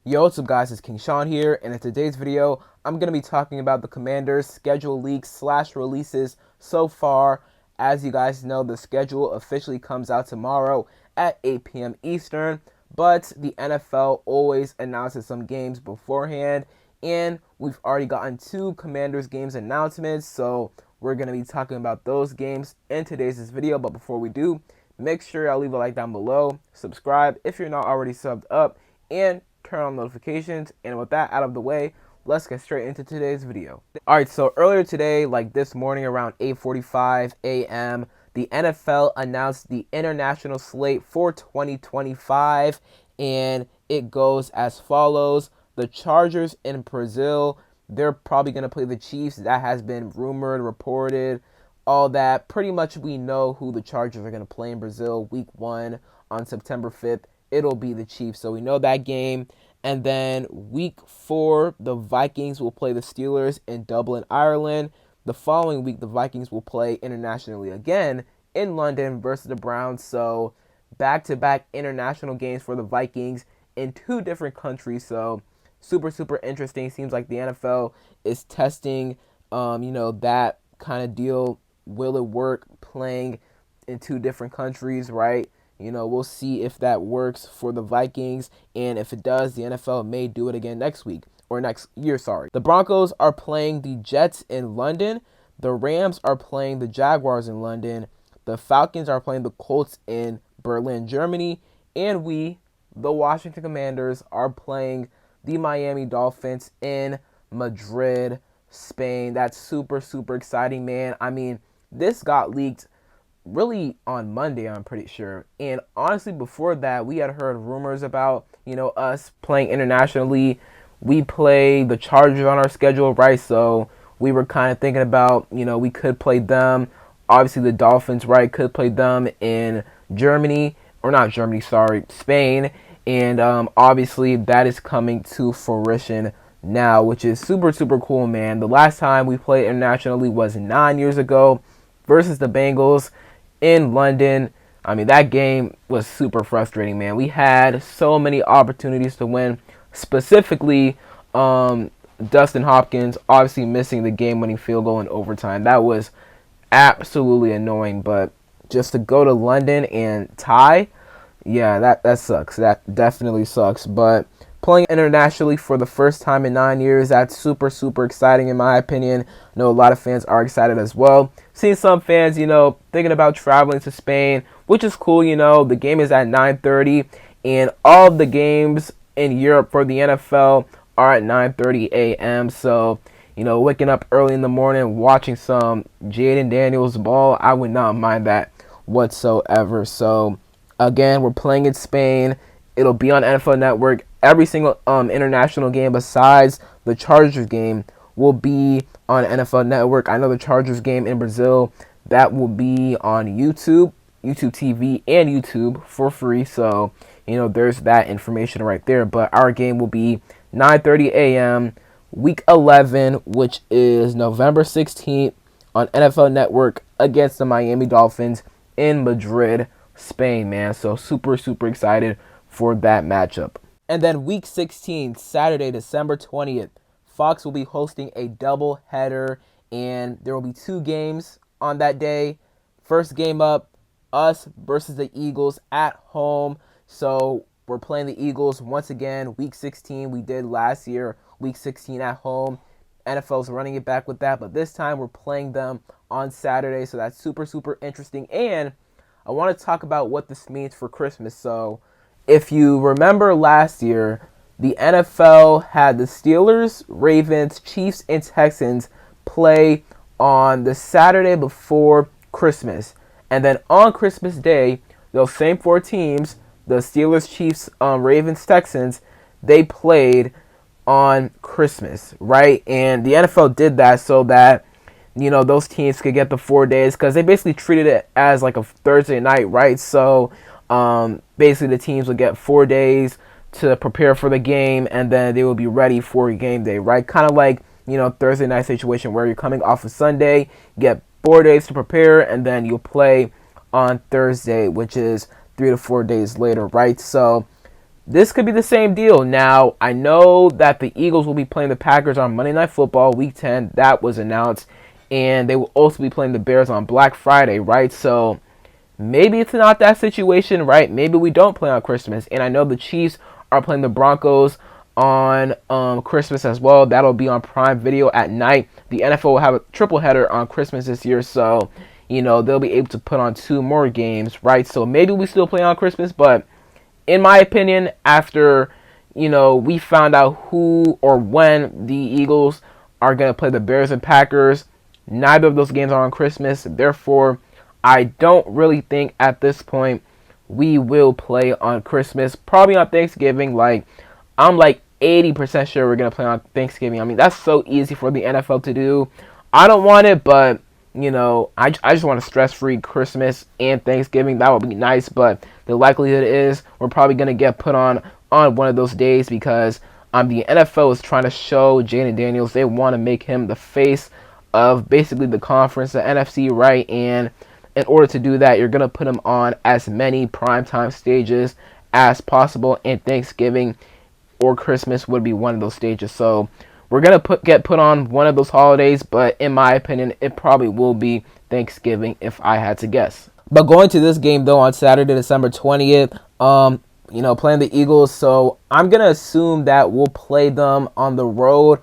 Yo, what's up guys, it's King Sean here, and in today's video, I'm going to be talking about the Commanders' schedule leaks slash releases so far. As you guys know, the schedule officially comes out tomorrow at 8 p.m. Eastern, but the NFL always announces some games beforehand, and we've already gotten 2 Commanders games announcements, so we're going to be talking about those games in today's video. But before we do, make sure y'all leave a like down below, subscribe if you're not already subbed up, and turn on notifications. And with that out of the way, let's get straight into today's video. Alright, so earlier today, like this morning around 8:45 a.m., the NFL announced the international slate for 2025, and it goes as follows. The Chargers in Brazil, they're probably going to play the Chiefs. That has been rumored, reported, all that. Pretty much we know who the Chargers are going to play in Brazil week 1 on September 5th. It'll be the Chiefs, so we know that game. And then week 4, the Vikings will play the Steelers in Dublin, Ireland. The following week, the Vikings will play internationally again in London versus the Browns. So back-to-back international games for the Vikings in 2 different countries. So super interesting. Seems like the NFL is testing, that kind of deal. Will it work playing in 2 different countries, right? We'll see if that works for the Vikings, and if it does, the NFL may do it again next week, or next year, sorry. The Broncos are playing the Jets in London. The Rams are playing the Jaguars in London. The Falcons are playing the Colts in Berlin, Germany. And we, the Washington Commanders, are playing the Miami Dolphins in Madrid, Spain. That's super exciting, man. I mean, this got leaked really on Monday, I'm pretty sure. And honestly, before that, we had heard rumors about, us playing internationally. We play the Chargers on our schedule, right? So we were kind of thinking about, we could play them. Obviously, the Dolphins, right, could play them in Germany, or not Germany, sorry, Spain. And obviously, that is coming to fruition now, which is super cool, man. The last time we played internationally was 9 years ago versus the Bengals in London. I mean, that game was super frustrating, man. We had so many opportunities to win, specifically Dustin Hopkins obviously missing the game-winning field goal in overtime. That was absolutely annoying, but just to go to London and tie, yeah, that sucks. That definitely sucks. But playing internationally for the first time in 9 years, that's super exciting in my opinion. I know a lot of fans are excited as well. Seeing some fans, thinking about traveling to Spain, which is cool. The game is at 9:30, and all of the games in Europe for the NFL are at 9:30 a.m. So, waking up early in the morning, watching some Jayden Daniels ball, I would not mind that whatsoever. So, again, we're playing in Spain. It'll be on NFL Network. Every single international game besides the Chargers game will be on NFL Network. I know the Chargers game in Brazil, that will be on YouTube TV, and YouTube for free. So, there's that information right there. But our game will be 9:30 a.m. Week 11, which is November 16th on NFL Network against the Miami Dolphins in Madrid, Spain, man. So super excited for that matchup. And then week 16, Saturday, December 20th, Fox will be hosting a double header, and there will be 2 games on that day. First game up, us versus the Eagles at home. So we're playing the Eagles once again, week 16. We did last year, week 16 at home. NFL's running it back with that, but this time we're playing them on Saturday, so that's super interesting. And I want to talk about what this means for Christmas. So if you remember last year, the NFL had the Steelers, Ravens, Chiefs, and Texans play on the Saturday before Christmas. And then on Christmas Day, those same 4 teams, the Steelers, Chiefs, Ravens, Texans, they played on Christmas, right? And the NFL did that so that, those teams could get the 4 days, because they basically treated it as like a Thursday night, right? So basically the teams would get 4 days to prepare for the game, and then they will be ready for game day, right? Kind of like, Thursday night situation where you're coming off of Sunday, get 4 days to prepare, and then you'll play on Thursday, which is 3 to 4 days later, right? So this could be the same deal. Now, I know that the Eagles will be playing the Packers on Monday Night Football, Week 10. That was announced. And they will also be playing the Bears on Black Friday, right? So maybe it's not that situation, right? Maybe we don't play on Christmas. And I know the Chiefs are playing the Broncos on Christmas as well. That'll be on Prime Video at night. The NFL will have a triple header on Christmas this year, so they'll be able to put on 2 more games, right? So maybe we still play on Christmas, but in my opinion, after we found out who or when the Eagles are going to play the Bears and Packers, neither of those games are on Christmas. Therefore, I don't really think at this point we will play on Christmas. Probably on Thanksgiving. I'm 80% sure we're going to play on Thanksgiving. I mean, that's so easy for the NFL to do. I don't want it, but, I just want a stress-free Christmas and Thanksgiving. That would be nice, but the likelihood is we're probably going to get put on one of those days because the NFL is trying to show Jayden Daniels they want to make him the face of basically the conference, the NFC, right? And in order to do that, you're going to put him on as many primetime stages as possible, and Thanksgiving or Christmas would be one of those stages. So we're going to get put on one of those holidays, but in my opinion, it probably will be Thanksgiving if I had to guess. But going to this game, though, on Saturday, December 20th, playing the Eagles, so I'm going to assume that we'll play them on the road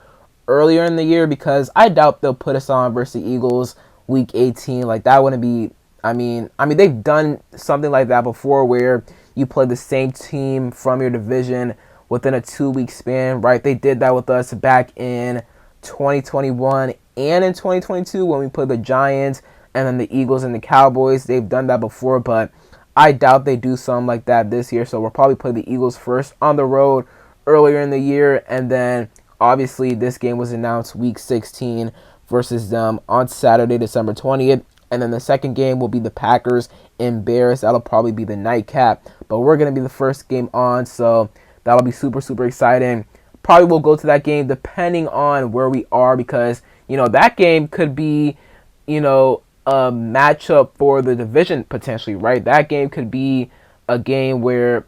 earlier in the year because I doubt they'll put us on versus the Eagles Week 18. That wouldn't be, I mean, they've done something like that before where you play the same team from your division within a 2-week span, right? They did that with us back in 2021 and in 2022 when we played the Giants and then the Eagles and the Cowboys. They've done that before, but I doubt they do something like that this year. So we'll probably play the Eagles first on the road earlier in the year, and then obviously this game was announced Week 16 versus them on Saturday, December 20th. And then the second game will be the Packers and Bears. That'll probably be the nightcap, but we're going to be the first game on, so that'll be super, super exciting. Probably will go to that game depending on where we are because, that game could be, a matchup for the division potentially, right? That game could be a game where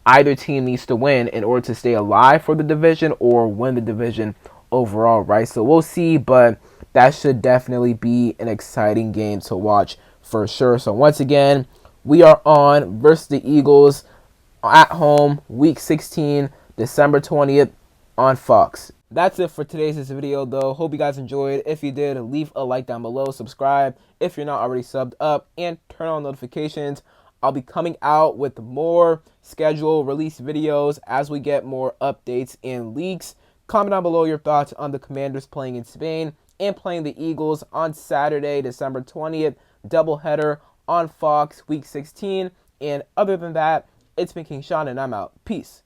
either team needs to win in order to stay alive for the division or win the division overall, right? So we'll see, but that should definitely be an exciting game to watch for sure. So once again, we are on versus the Eagles at home, Week 16, December 20th on Fox. That's it for today's video, though. Hope you guys enjoyed. If you did, leave a like down below, subscribe if you're not already subbed up, and turn on notifications. I'll be coming out with more schedule release videos as we get more updates and leaks. Comment down below your thoughts on the Commanders playing in Spain and playing the Eagles on Saturday, December 20th, doubleheader on Fox, Week 16. And other than that, it's been King Sean, and I'm out. Peace.